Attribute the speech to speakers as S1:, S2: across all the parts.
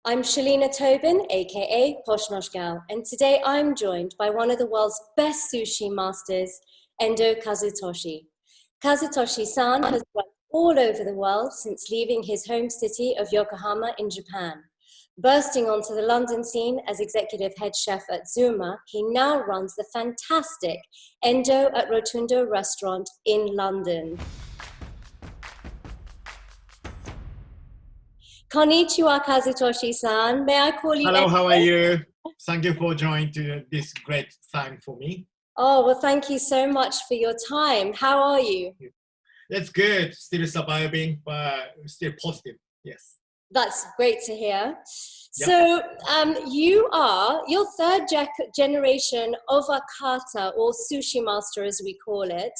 S1: I'm Shalina Tobin, aka Posh Nosh Gal, and today I'm joined by one of the world's best sushi masters, Endo Kazutoshi. Kazutoshi-san has worked all over the world since leaving his home city of Yokohama in Japan. Bursting onto the London scene as executive head chef at Zuma, he now runs the fantastic Endo at Rotundo restaurant in London. Konnichiwa, Kazutoshi-san. May I call you
S2: Hello,
S1: Endo?
S2: how are you? Thank you for joining to this great time for me.
S1: Oh, well, thank you so much for your time. How are you?
S2: That's good. Still surviving, but still positive. Yes.
S1: That's great to hear.
S2: Yep.
S1: So you're third generation ovakata, or sushi master as we call it.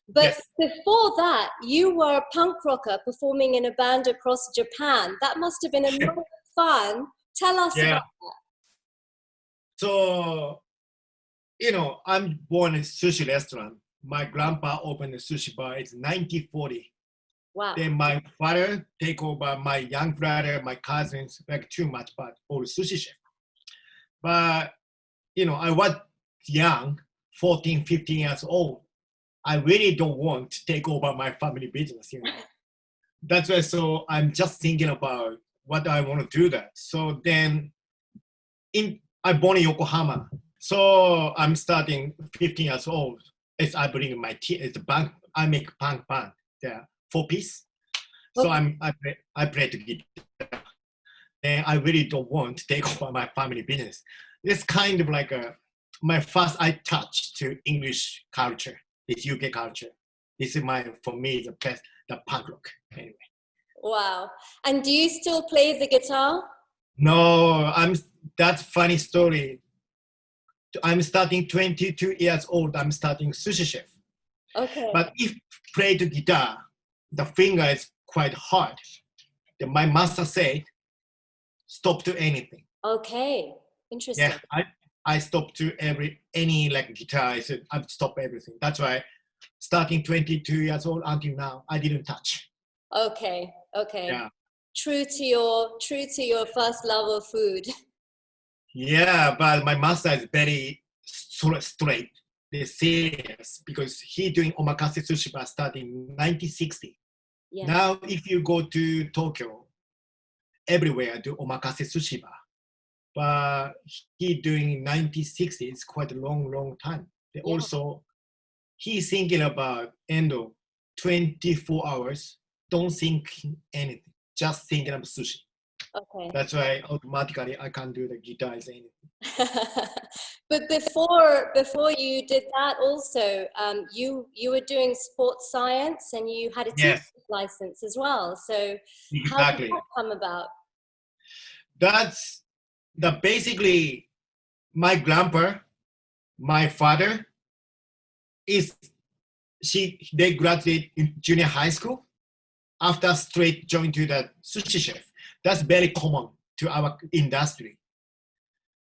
S1: But
S2: Yes.
S1: before that, you were a punk rocker performing in a band across Japan. That must have been a lot of fun. Tell us
S2: Yeah.
S1: about that.
S2: So, I'm born in a sushi restaurant. My grandpa opened a sushi bar. It's 1940.
S1: Wow.
S2: Then my father take over my young brother, my cousins, like too much, but all sushi chef. But, I was young, 14, 15 years old. I really don't want to take over my family business, That's why, so I'm just thinking about what I want to do that. So then I born in Yokohama. So I'm starting 15 years old. I bring my it's a bank. I make punk band. Yeah, 4-piece. So
S1: Okay.
S2: I play to guitar. And I really don't want to take over my family business. It's kind of like my first I touch to English culture, this UK culture. This is for me, the best, the punk rock. Anyway.
S1: Wow. And do you still play the guitar?
S2: No, that's funny story. I'm starting 22 years old. I'm starting sushi chef.
S1: Okay.
S2: But if play the guitar, the finger is quite hard. Then my master said, stop to anything.
S1: Okay. Interesting.
S2: Yeah, I stop to any like guitar. I said I stop everything. That's why starting 22 years old until now, I didn't touch.
S1: Okay. Okay.
S2: Yeah.
S1: True to your first love of food.
S2: Yeah, but my master is very straight. They're serious because he doing omakase sushi bar starting 1960.
S1: Yeah.
S2: Now, if you go to Tokyo, everywhere do omakase sushi bar. But he doing 1960, it's quite a long time. They
S1: Yeah.
S2: Also, he's thinking about Endo 24 hours, don't think anything, just thinking of sushi.
S1: Okay.
S2: That's why automatically I can't do the guitar as anything.
S1: But before you did that, also you were doing sports science and you had a teacher's
S2: Yes,
S1: license as well. So how did
S2: exactly.
S1: that come about?
S2: That's basically my grandpa, my father is they graduate in junior high school after straight join to the sushi chef. That's very common to our industry.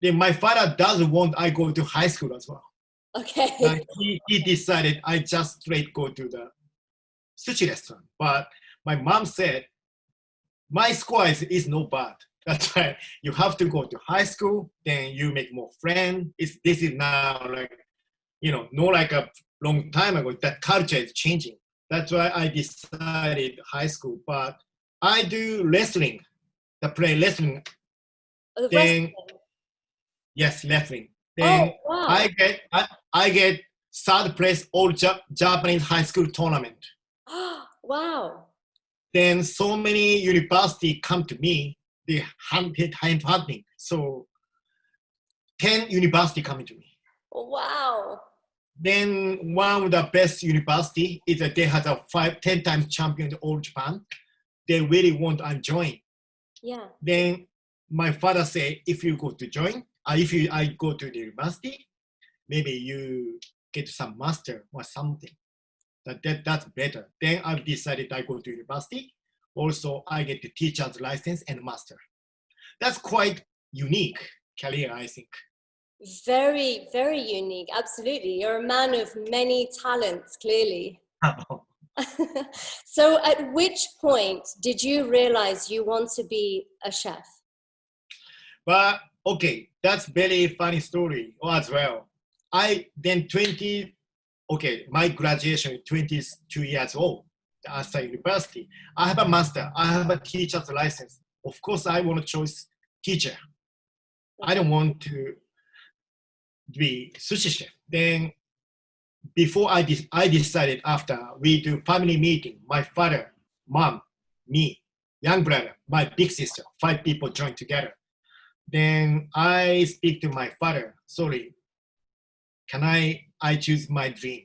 S2: Then my father doesn't want I go to high school as well.
S1: Okay.
S2: Like he decided I just straight go to the sushi restaurant. But my mom said, my score is no bad. That's why you have to go to high school, then you make more friends. This is now like, no like a long time ago, that culture is changing. That's why I decided high school, but I do wrestling, the play wrestling.
S1: The
S2: Then,
S1: wrestling.
S2: yes, wrestling.
S1: Oh,
S2: Then
S1: wow.
S2: I get third place all Japanese high school tournament.
S1: Wow.
S2: Then so many university come to me, they hunting. So 10 university coming to me.
S1: Wow.
S2: Then one of the best university is that they have a 10 times champion in all Japan. They really want to join.
S1: Yeah.
S2: Then my father say, if you go to join, I go to the university, maybe you get some master or something. That's better. Then I've decided I go to university. Also, I get the teacher's license and master. That's quite unique career, I think.
S1: Very, very unique. Absolutely. You're a man of many talents, clearly. So at which point did you realize you want to be a chef?
S2: But okay, that's very funny story as well. I then 20, okay, my graduation is 22 years old after university. I have a master, I have a teacher's license. Of course, I want to choose teacher. I don't want to be sushi chef. Then before I decided after we do family meeting, my father, mom, me, young brother, my big sister, 5 people joined together. Then I speak to my father, sorry, can I choose my dream?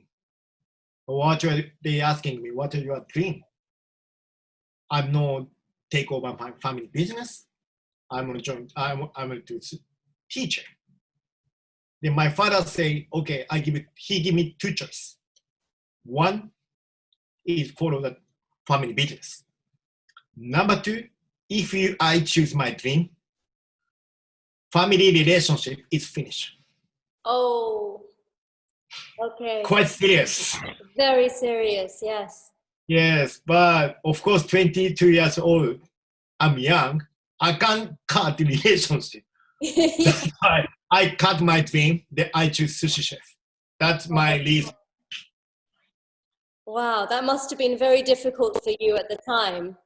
S2: What are they asking me? What are your dream? I'm not take over my family business. I'm gonna join, I'm gonna do teacher. Then my father say, okay, he give me 2 choices. One is follow the family business. Number 2, if I choose my dream, family relationship is finished.
S1: Oh, okay.
S2: Quite serious.
S1: Very serious, yes.
S2: Yes, but of course, 22 years old, I'm young. I can't cut the relationship. That's why I cut my dream. That I choose sushi chef. That's my reason.
S1: Wow, that must have been very difficult for you at the time.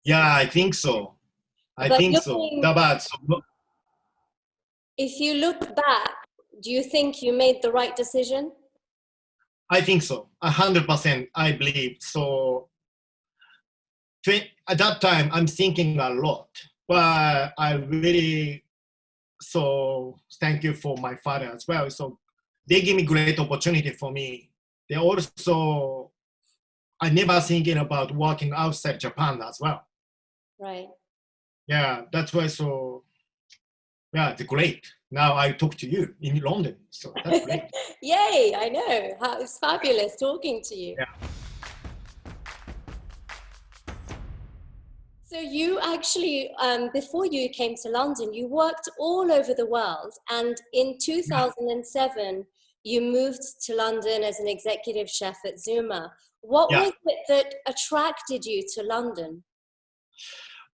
S2: Yeah, I think so. I
S1: But
S2: think so.
S1: if you look back, do you think you made the right decision?
S2: I think so. 100%. I believe so. At that time, I'm thinking a lot, but I really thank you for my father as well. So they give me great opportunity for me. They also I never thinking about working outside Japan as well.
S1: Right.
S2: Yeah, that's why. So yeah, it's great. Now I talk to you in London, so that's great.
S1: Yay! I know. It's fabulous talking to you.
S2: Yeah.
S1: So you actually, before you came to London, you worked all over the world, and in 2007, you moved to London as an executive chef at Zuma. What was it that attracted you to London?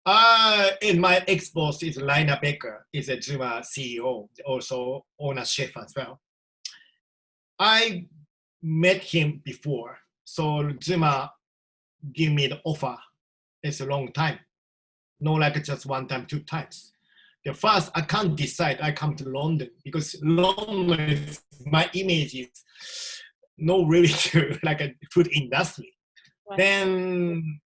S2: And my ex-boss is Rainer Becker, is a Zuma CEO, also owner chef as well. I met him before, so Zuma give me the offer. It's a long time, no like just 1 time, 2 times. The first, I can't decide. I come to London because London, my image is not really to like a food industry. Right. Then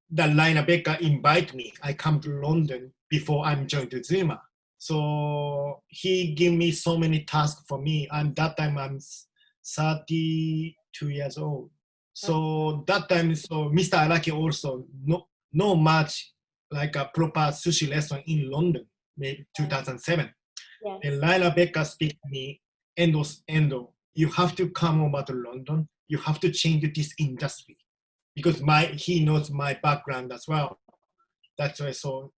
S2: the Rainer Becker invite me. I come to London before I'm joined to Zuma. So he gave me so many tasks for me. And that time I'm 32 years old. So that time, so Mr. Araki also no much like a proper sushi restaurant in London, maybe 2007. Yeah. And Rainer Becker speak to me, Endo, you have to come over to London. You have to change this industry. Because he knows my background as well. That's why. So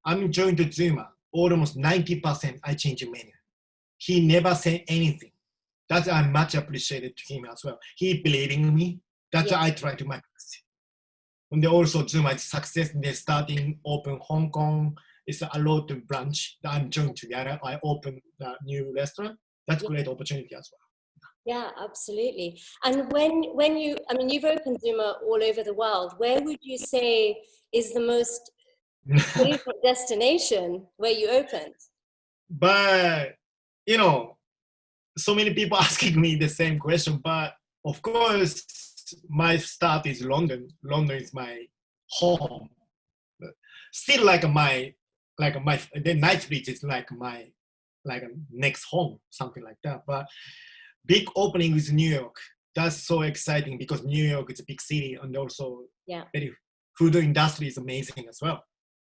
S2: I'm joined to Zuma. Almost 90% I change the menu. He never said anything. That's I much appreciated to him as well. He believing in me. That's why I try to make it. And also Zuma is success. They're starting open Hong Kong. It's a lot of branch that I'm joined together. I open the new restaurant. That's a great opportunity as well.
S1: Yeah, absolutely. And when you, I mean, you've opened Zuma all over the world. Where would you say is the most favorite destination where you opened?
S2: But, so many people asking me the same question. But of course, my start is London. London is my home. Still the Knightsbridge is like my next home, something like that. But big opening is New York. That's so exciting because New York is a big city and also very food industry is amazing as well.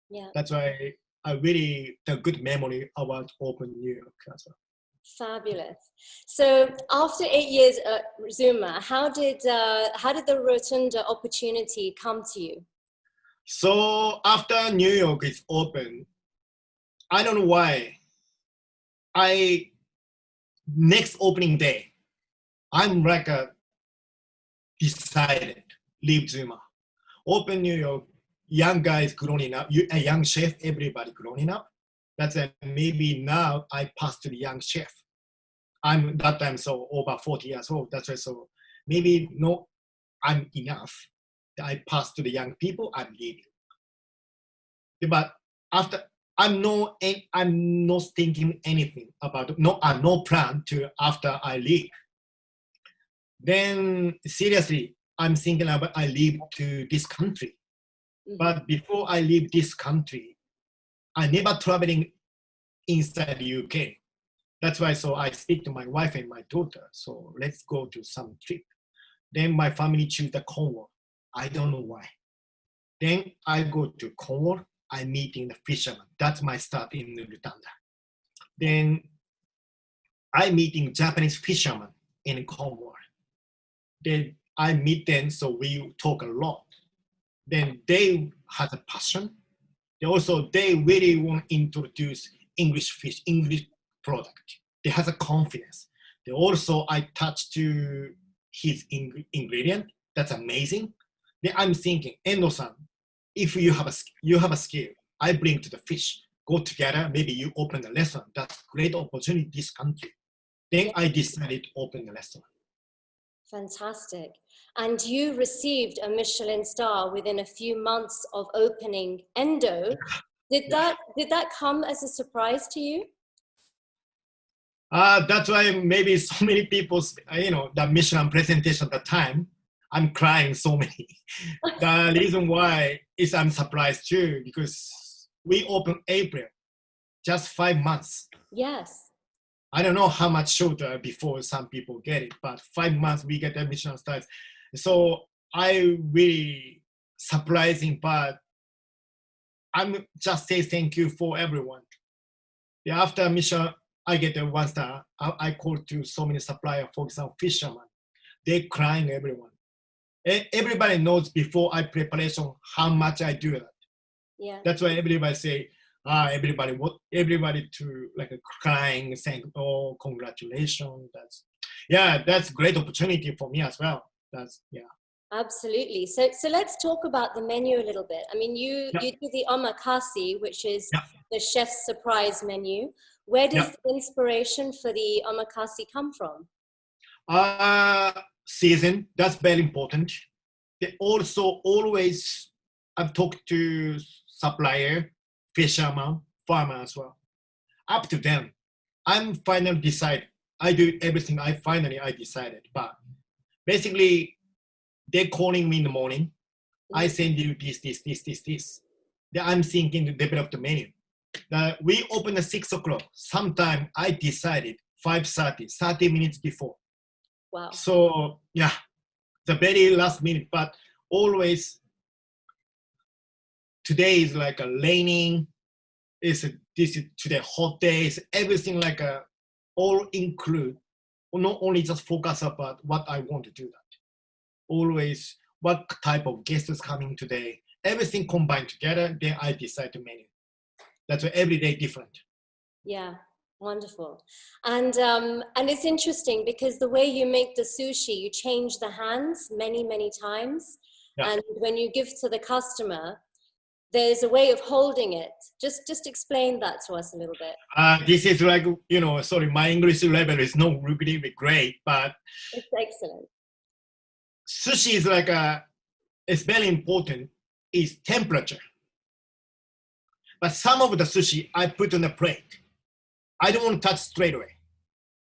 S2: Yeah. That's why I really the good memory about open New York as well.
S1: Fabulous. So after 8 years at Zuma, how did the Rotunda opportunity come to you?
S2: So after New York is open, I don't know why. Next opening day, I'm like decided leave Zuma, open New York. Young guys growing up, a young chef, everybody growing up. That's maybe now I pass to the young chef. I'm that time so over 40 years old. That's why so maybe no, I'm enough. I pass to the young people. I'm leaving. But after I'm not thinking anything about no plan to after I leave. Then seriously, I'm thinking about I leave to this country.
S1: Mhm.
S2: But before I leave this country, I never traveling inside the UK. That's why so I speak to my wife and my daughter. So let's go to some trip. Then my family choose the Cornwall. I don't know why. Then I go to Cornwall. I meeting the fisherman. That's my start in Rutanda. Then I meeting Japanese fisherman in Cornwall. Then I meet them, so we talk a lot. Then they have a passion. They really want to introduce English fish, English product. They have a confidence. They also I touch to his ingredient. That's amazing. Then I'm thinking, Endo-san, if you have a skill, I bring to the fish. Go together. Maybe you open a restaurant. That's great opportunity in this country. Then I decided to open a restaurant.
S1: Fantastic. And you received a Michelin star within a few months of opening Endo. Did that come as a surprise to you?
S2: That's why maybe so many people, the Michelin presentation at the time, I'm crying so many. The reason why is I'm surprised too, because we opened April, just 5 months.
S1: Yes.
S2: I don't know how much shorter before some people get it, but 5 months we get the Michelin stars. So I really surprising, but I'm just say thank you for everyone. Yeah, after Michelin, I get the 1 star. I call to so many suppliers, for example, fishermen. They crying everyone. Everybody knows before I preparation how much I do that.
S1: Yeah.
S2: That's why everybody say, everybody to like crying, saying, oh, congratulations. That's great opportunity for me as well.
S1: Absolutely. So let's talk about the menu a little bit. I mean, you do the omakase, which is the chef's surprise menu. Where does the inspiration for the omakase come from?
S2: Season, that's very important. They also always, I've talked to supplier, fisherman, farmer as well. Up to them. I'm finally decide. I do everything I decided. But basically, they're calling me in the morning. I send you this. Then I'm thinking to develop the menu. We open at 6 o'clock. Sometime I decided 5:30, 30 minutes before.
S1: Wow.
S2: So the very last minute, but always today is like a raining. This is today hot days. Everything like a all include. Not only just focus about what I want to do that. Always what type of guest is coming today. Everything combined together. Then I decide the menu. That's why every day different.
S1: Yeah. Wonderful. And it's interesting because the way you make the sushi, you change the hands many, many times.
S2: Yeah.
S1: And when you give to the customer, there's a way of holding it. Just explain that to us a little bit.
S2: This is like, sorry, my English level is not really great, but
S1: it's excellent.
S2: Sushi is like it's very important, is temperature. But some of the sushi I put on the plate. I don't want to touch straight away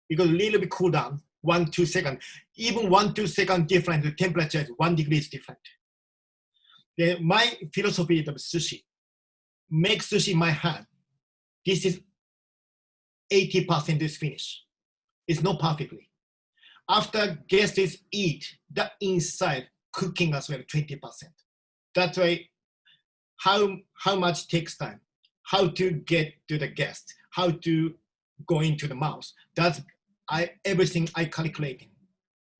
S2: because a little bit cool down, 1-2 seconds. Even 1-2 seconds difference, the temperature is 1 degree is different. Then my philosophy of sushi, make sushi in my hand. This is 80% is finished. It's not perfectly. After guests eat, the inside cooking as well, 20%. That's why how much takes time, how to get to the guest, how to go into the mouth. That's everything I calculating.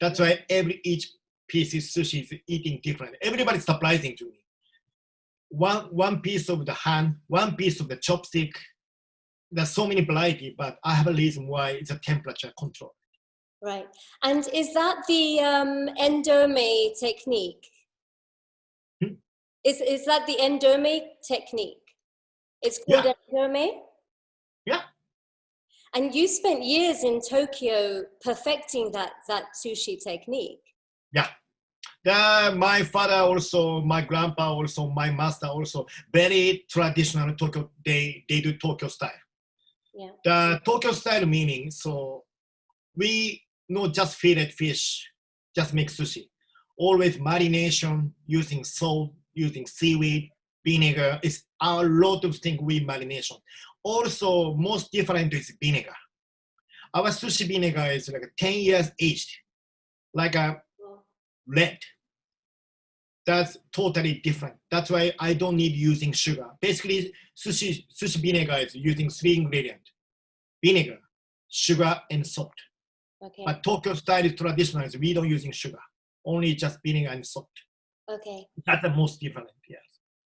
S2: That's why each piece of sushi is eating different. Everybody's surprising to me. One piece of the hand, one piece of the chopstick. There's so many variety, but I have a reason why it's a temperature control.
S1: Right. And is that the endome technique? Is that the endome technique? It's called endome?
S2: Yeah.
S1: And you spent years in Tokyo perfecting that sushi technique.
S2: Yeah. My father also, my grandpa also, my master also, very traditional Tokyo, they do Tokyo style.
S1: Yeah.
S2: The Tokyo style meaning, so we not just fillet fish, just make sushi. Always marination, using salt, using seaweed, vinegar. It's a lot of things with marination. Also, most different is vinegar. Our sushi vinegar is like 10 years aged, like a red. That's totally different. That's why I don't need using sugar. Basically, sushi vinegar is using 3 ingredients: vinegar, sugar, and salt.
S1: Okay.
S2: But Tokyo style is traditional. We don't using sugar, only just vinegar and salt.
S1: Okay.
S2: That's the most different. Yes.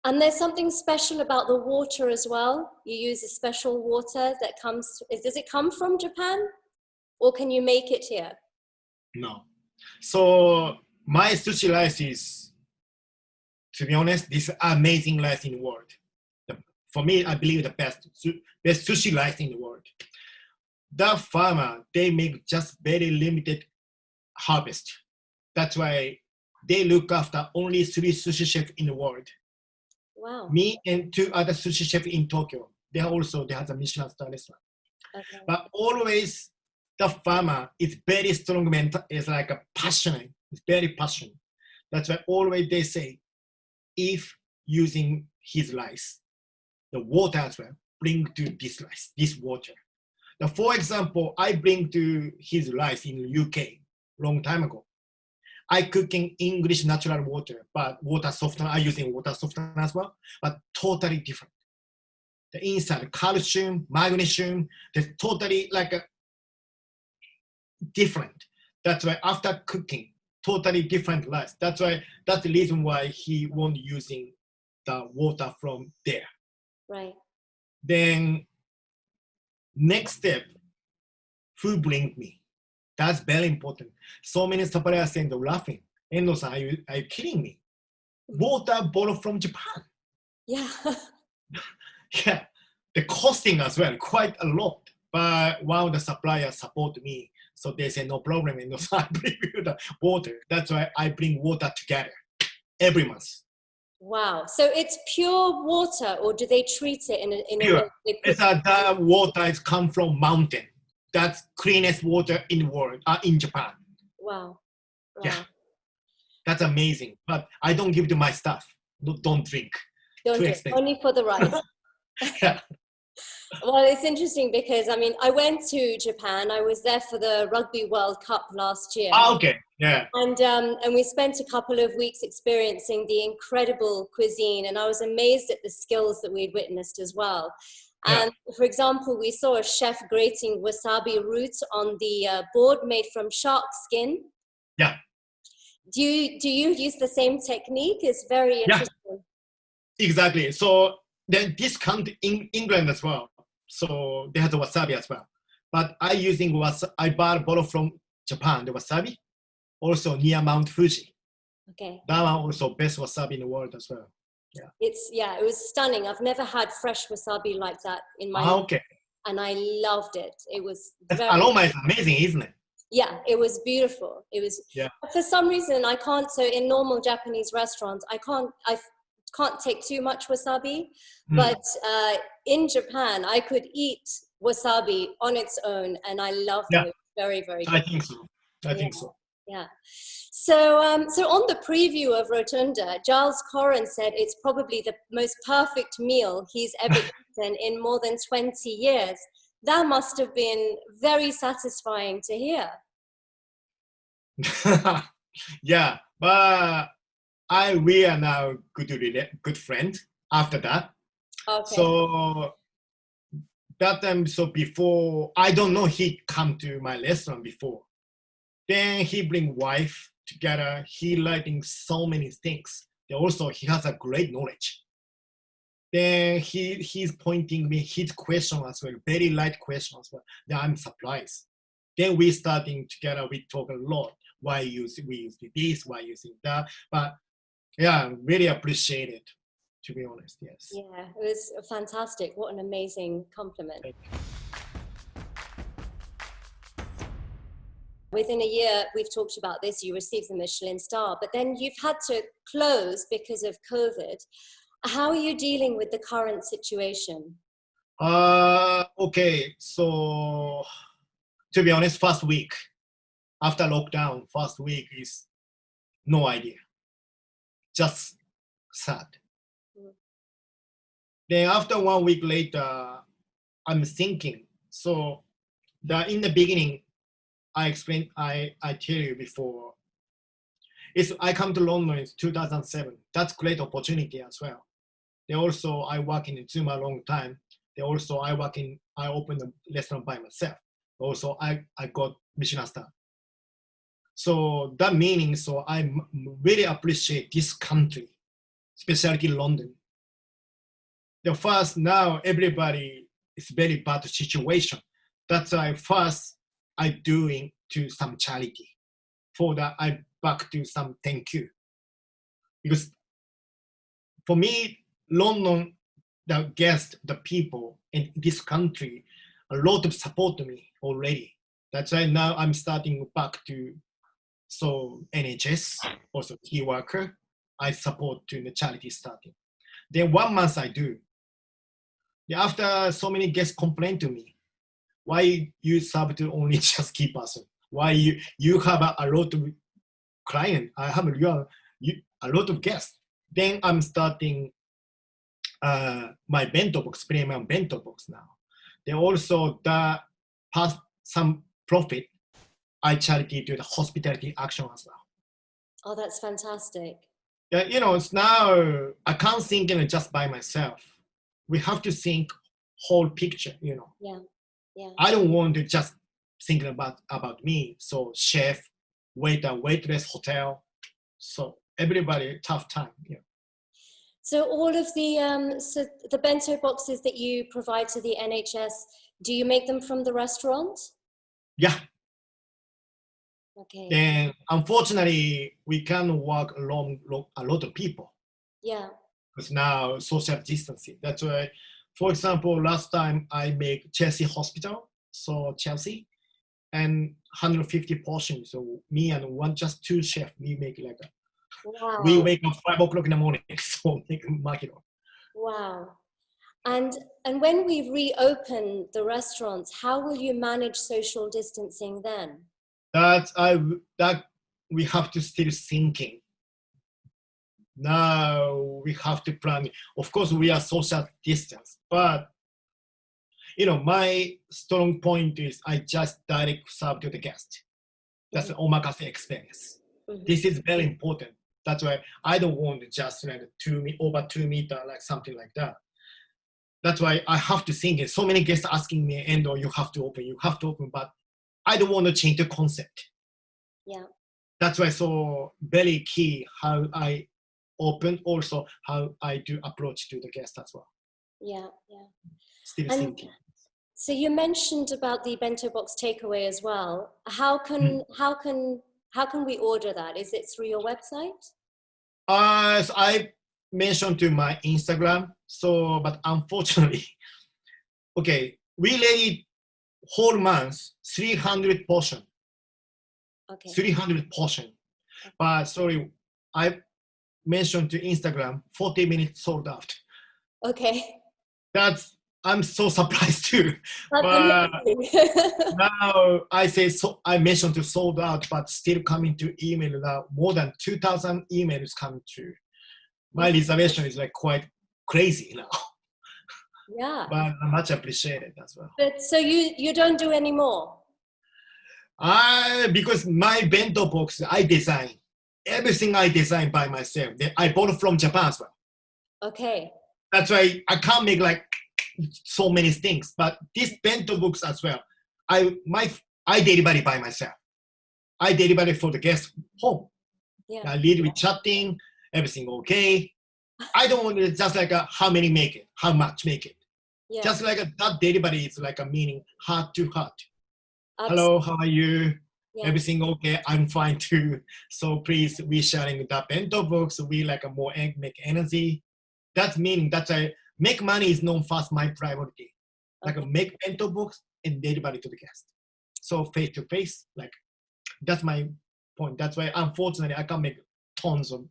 S1: And there's something special about the water as well. You use a special water that comes. Does it come from Japan, or can you make it here?
S2: No. So my sushi rice is, to be honest, this amazing rice in the world. For me, I believe the best sushi rice in the world. The farmer, they make just very limited harvest. That's why they look after only 3 sushi chefs in the world.
S1: Wow.
S2: Me and 2 other sushi chefs in Tokyo. They have a Michelin Starred restaurant.
S1: Okay.
S2: But always the farmer is very strong mental, is like a passionate, it's very passionate. That's why always they say, if using his rice, the water as well, bring to this rice, this water. Now, for example, I bring to his rice in UK long time ago. I cooking English natural water, but water softener, I using water softener as well, but totally different. The inside, calcium, magnesium, there's totally like a different. That's why after cooking, totally different rice. That's the reason why he won't using the water from there.
S1: Right.
S2: Then next step, who bring me? That's very important. So many suppliers saying they're laughing. Endo-san, are you kidding me? Water bottle from Japan.
S1: Yeah.
S2: Yeah, the costing as well, quite a lot. But one of the suppliers support me. So they say, no problem, Endo-san, I bring you the water. That's why I bring water together every month.
S1: Wow. So it's pure water, or do they treat it in a
S2: Pure.
S1: way?
S2: It's the water is come from mountain. That's cleanest water in the world, in Japan.
S1: Wow.
S2: Yeah, that's amazing. But I don't give to my staff. No, don't drink.
S1: Don't
S2: Too
S1: drink.
S2: expensive.
S1: Only for the rice.
S2: Yeah.
S1: Well, it's interesting because I went to Japan. I was there for the Rugby World Cup last year.
S2: Ah, okay. Yeah.
S1: And we spent a couple of weeks experiencing the incredible cuisine, and I was amazed at the skills that we'd witnessed as well.
S2: Yeah.
S1: And for example, we saw a chef grating wasabi root on the board made from shark skin.
S2: Yeah.
S1: Do you use the same technique? It's very interesting.
S2: Yeah. Exactly. So then this country in England as well. So they have the wasabi as well. But I bought a bottle from Japan, the wasabi, also near Mount Fuji.
S1: Okay.
S2: That one also best wasabi in the world as well. Yeah.
S1: It was stunning. I've never had fresh wasabi like that in my life.
S2: Okay.
S1: And I loved it. It was
S2: aroma is amazing, isn't it?
S1: Yeah, it was beautiful. It was.
S2: Yeah.
S1: For some reason, I can't. So in normal Japanese restaurants, I can't take too much wasabi. But in Japan, I could eat wasabi on its own, and I loved it. Very, very good.
S2: I think so. I think so.
S1: Yeah. So on the preview of Rotunda, Giles Corran said it's probably the most perfect meal he's ever eaten in more than 20 years. That must have been very satisfying to hear.
S2: Yeah, but we are now good friends after that.
S1: Okay.
S2: So that time, so before, I don't know, he come to my restaurant before. Then he bring wife together. He learning so many things. Also, he has a great knowledge. Then he's pointing me his question as well, very light question as well. Then I'm surprised. Then we starting together, we talk a lot. Why we use this, why using that. But yeah, really appreciate it. to be honest. Yes.
S1: Yeah, it was fantastic. What an amazing compliment.
S2: Thank you.
S1: Within a year, we've talked about this, you received the Michelin star, but then you've had to close because of COVID. How are you dealing with the current situation?
S2: Okay, so to be honest, first week after lockdown, first week is no idea, just sad. Then after 1 week later, I'm thinking. So in the beginning, I explained, I tell you before, I come to London in 2007. That's great opportunity as well. They also, I work in Zuma a long time. They also, I opened a restaurant by myself. Also, I got Michelin Starred. So that meaning, so I really appreciate this country, especially London. The first, now everybody is very bad situation. That's why first I doing to some charity. For that, I back to some thank you. Because for me, London, the guests, the people in this country, a lot of support me already. That's why now I'm starting back to NHS, also key worker. I support to the charity starting. Then 1 month I do. Then after so many guests complain to me, why you serve to only just key person? Why you have a lot of client? I have a lot of guests. Then I'm starting my bento box, premium bento box now. Then also the past some profit I charity to the hospitality action as well.
S1: Oh, that's fantastic.
S2: Yeah, it's now I can't think just by myself. We have to think whole picture.
S1: Yeah, yeah.
S2: I don't want to just think about me. So chef, waiter, waitress, hotel. So everybody tough time. Yeah.
S1: So all of the bento boxes that you provide to the NHS, do you make them from the restaurant?
S2: Yeah.
S1: Okay.
S2: Then unfortunately, we can't work along a lot of people.
S1: Yeah.
S2: Because now social distancing. That's why, for example, last time I make Chelsea Hospital, so Chelsea, and 150 portions. So me and just two chefs, we make like
S1: wow.
S2: We wake up 5 o'clock in the morning, so make a market.
S1: Wow. And when we reopen the restaurants, how will you manage social distancing then?
S2: That we have to still thinking. Now we have to plan. Of course, we are social distance, but my strong point is I just direct serve to the guest. That's an omakase experience. Mm-hmm. This is very important. That's why I don't want just like over 2 meters, like something like that. That's why I have to think it. So many guests asking me, Endo, you have to open, but I don't want to change the concept.
S1: Yeah.
S2: That's why so very key how I open, also how I do approach to the guest as well.
S1: Yeah, yeah.
S2: Still thinking.
S1: So you mentioned about the bento box takeaway as well. How can we order that? Is it through your website?
S2: So I mentioned to my Instagram. So, but unfortunately, okay, we ready whole month 300 portion.
S1: Okay.
S2: 300 portion. Okay. But sorry, I mentioned to Instagram 40 minutes sold out.
S1: Okay.
S2: I'm so surprised too. But now I mentioned to sold out, but still coming to email now. More than 2,000 emails coming to. My reservation is like quite crazy now.
S1: Yeah.
S2: But I much appreciated as well.
S1: But so you don't do any more?
S2: Because my bento box I design. Everything I design by myself. I bought from Japan as well.
S1: Okay.
S2: That's why I can't make like so many things. But this bento box as well, I deliver it by myself. I deliver it for the guest home.
S1: Yeah.
S2: I lead with chatting, everything okay. I don't want to just like how many make it, how much make it. Yeah. Just like that delivery is like a meaning heart to heart. Absolutely. Hello, how are you? Yeah. Everything okay? I'm fine too. So please, we sharing the bento box. We like a more make energy. That's meaning that I make money is not first my priority. Like make bento box and deliver it to the guest. So face to face, like that's my point. That's why unfortunately I can't make tons of.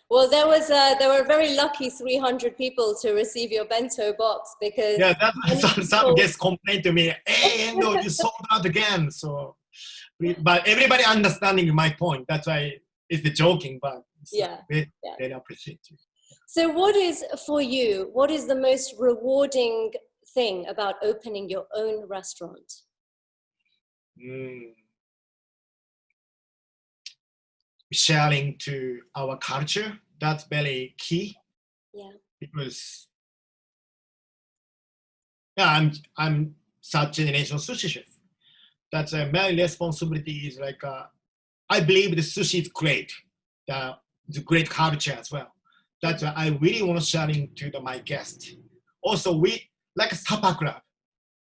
S1: Well, there were very lucky 300 people to receive your bento box because
S2: Yeah, that's some guests complain to me, hey, Endo, you sold out again. So, but everybody understanding my point. That's why it's the joking, but very appreciate you.
S1: So what is, for you, what is the most rewarding thing about opening your own restaurant?
S2: Sharing to our culture, that's very key.
S1: Yeah.
S2: Because I'm third generation sushi chef. That's my responsibility is like I believe the sushi is great. The great culture as well. That's why I really want to sharing to my guests. Also, we like a supper club.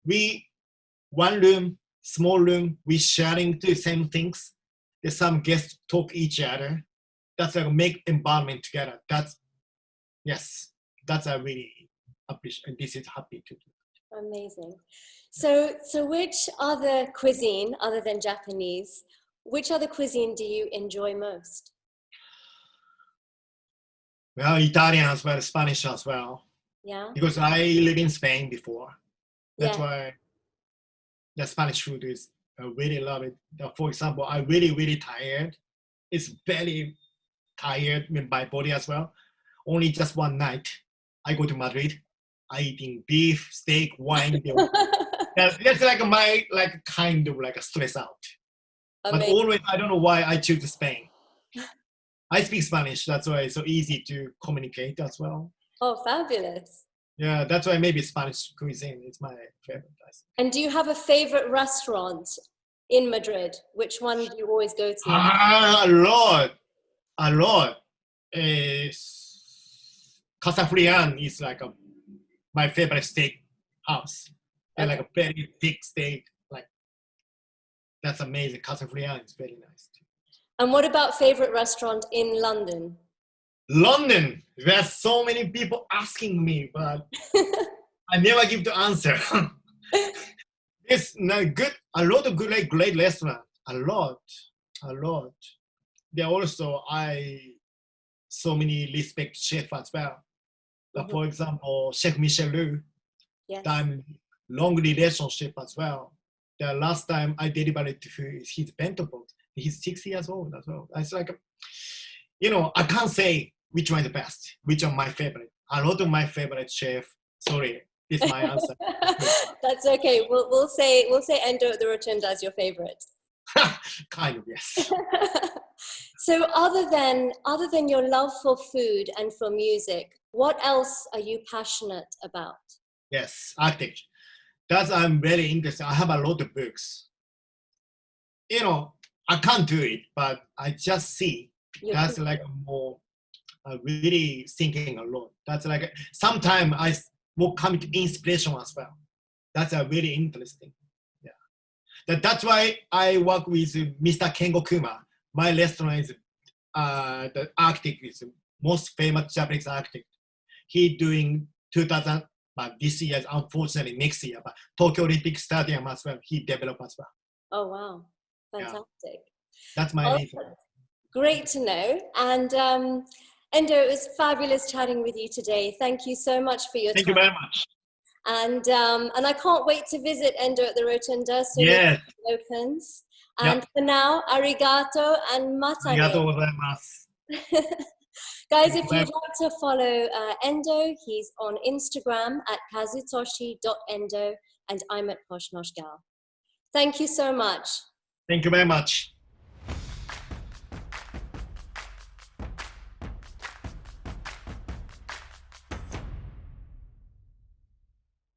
S2: We one room, small room, we sharing the same things. There's some guests talk each other. That's like make environment together. That's I really appreciate. And this is happy to do.
S1: Amazing. So which other cuisine other than Japanese, which other cuisine do you enjoy most?
S2: Well, Italian as well, Spanish as well.
S1: Yeah.
S2: Because I lived in Spain before. That's
S1: Yeah.
S2: why the Spanish food is, I really love it. For example, I really tired. It's very tired with my body as well. Only just one night, I go to Madrid. I eating beef, steak, wine. That's like my kind of like a stress out. Amazing. But always, I don't know why I choose Spain. I speak Spanish. That's why it's so easy to communicate as well.
S1: Oh, fabulous.
S2: Yeah, that's why maybe Spanish cuisine is my favorite.
S1: And do you have a favorite restaurant in Madrid? Which one do you always go to?
S2: A lot. Casa Frian is like my favorite steak house. And like a very thick steak. Like that's amazing. Casa Frian is very nice too.
S1: And what about favorite restaurant in London?
S2: London. There's so many people asking me, but I never give the answer. It's not good. A lot of good, like great restaurant. A lot. There also so many respect chef as well. Mm-hmm. For example, Chef Michelin.
S1: Yes.
S2: I'm long relationship as well. The last time I delivered to his bento box, he's 6 years old as well. It's like, I can't say which one is the best, which one my favorite. A lot of my favorite chef. Sorry, it's my answer.
S1: That's okay. We'll say Endo at the Rotunda as your favorite.
S2: Kind of, yes.
S1: So other than your love for food and for music, what else are you passionate about?
S2: Yes, architecture. I'm very interested. I have a lot of books. I can't do it, but I just see. That's like more really thinking a lot. That's like sometimes I will come to inspiration as well. That's a really interesting. Yeah. That's why I work with Mr. Kengo Kuma. My restaurant is the architect is the most famous Japanese architect. He doing 2000, but this year, unfortunately next year, but Tokyo Olympic Stadium as well. He developed as well.
S1: Oh wow, fantastic!
S2: Yeah. That's my reason.
S1: Great to know. And Endo, it was fabulous chatting with you today. Thank you so much for your time.
S2: Thank you very much.
S1: And I can't wait to visit Endo at the Rotunda soon as it opens. And for now, arigato and matane.
S2: Arigato gozaimasu.
S1: Guys, if you'd like to follow Endo, he's on Instagram at kazutoshi.endo, and I'm at Posh Nosh Gal. Thank you so much.
S2: Thank you very much.